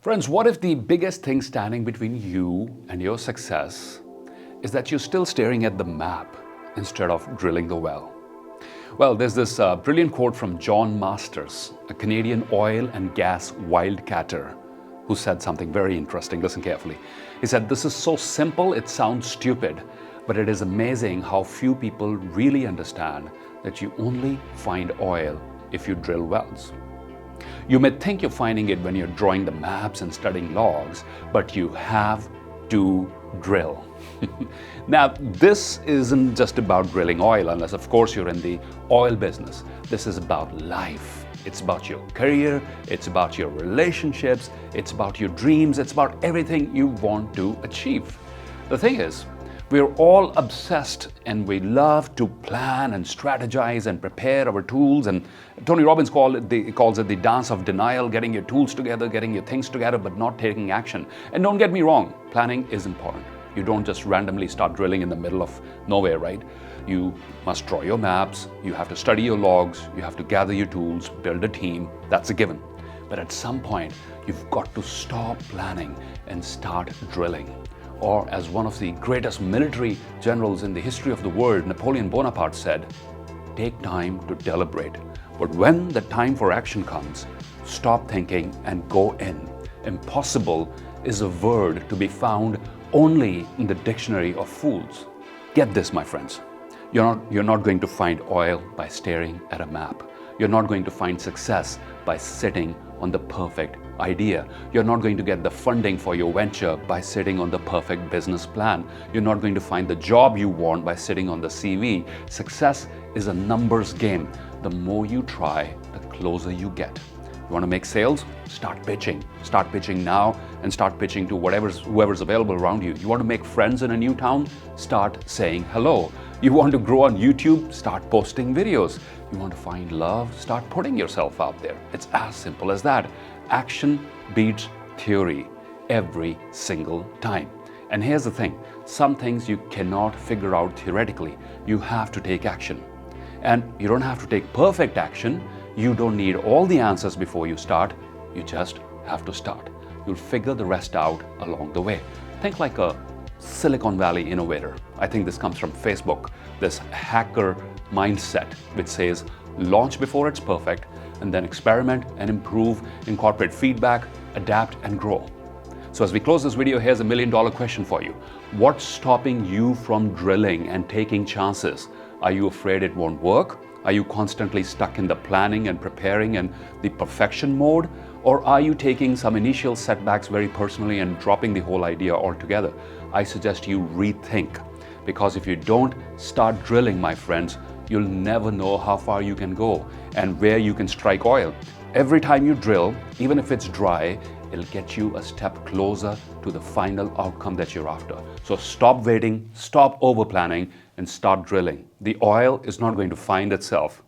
Friends, what if the biggest thing standing between you and your success is that you're still staring at the map instead of drilling the well? Well, there's this brilliant quote from John Masters, a Canadian oil and gas wildcatter, who said something very interesting. Listen carefully. He said, "This is so simple it sounds stupid, but it is amazing how few people really understand that you only find oil if you drill wells." You may think you're finding it when you're drawing the maps and studying logs, but you have to drill. Now, this isn't just about drilling oil, unless of course you're in the oil business. This is about life. It's about your career, it's about your relationships, it's about your dreams, it's about everything you want to achieve. The thing is, we're all obsessed and we love to plan and strategize and prepare our tools. And Tony Robbins calls it the dance of denial, getting your tools together, getting your things together, but not taking action. And don't get me wrong, planning is important. You don't just randomly start drilling in the middle of nowhere, right? You must draw your maps, you have to study your logs, you have to gather your tools, build a team. That's a given. But at some point, you've got to stop planning and start drilling. Or as one of the greatest military generals in the history of the world, Napoleon Bonaparte said, "Take time to deliberate. But when the time for action comes, stop thinking and go in." Impossible is a word to be found only in the dictionary of fools. Get this, my friends. You're not going to find oil by staring at a map. You're not going to find success by sitting on the perfect idea. You're not going to get the funding for your venture by sitting on the perfect business plan. You're not going to find the job you want by sitting on the CV. Success is a numbers game. The more you try, the closer you get. You want to make sales? Start pitching. Start pitching now and start pitching to whoever's available around you. You want to make friends in a new town? Start saying hello. You want to grow on YouTube? Start posting videos. You want to find love? Start putting yourself out there. It's as simple as that. Action beats theory every single time. And here's the thing, some things you cannot figure out theoretically. You have to take action. And you don't have to take perfect action. You don't need all the answers before you start. You just have to start. You'll figure the rest out along the way. Think like a Silicon Valley innovator. I think this comes from Facebook, this hacker mindset which says launch before it's perfect and then experiment and improve, incorporate feedback, adapt and grow. So as we close this video, here's $1 million question for you. What's stopping you from drilling and taking chances? Are you afraid it won't work? Are you constantly stuck in the planning and preparing and the perfection mode? Or are you taking some initial setbacks very personally and dropping the whole idea altogether? I suggest you rethink, because if you don't start drilling, my friends, you'll never know how far you can go and where you can strike oil. Every time you drill, even if it's dry, it'll get you a step closer to the final outcome that you're after. So stop waiting, stop over planning, and start drilling. The oil is not going to find itself.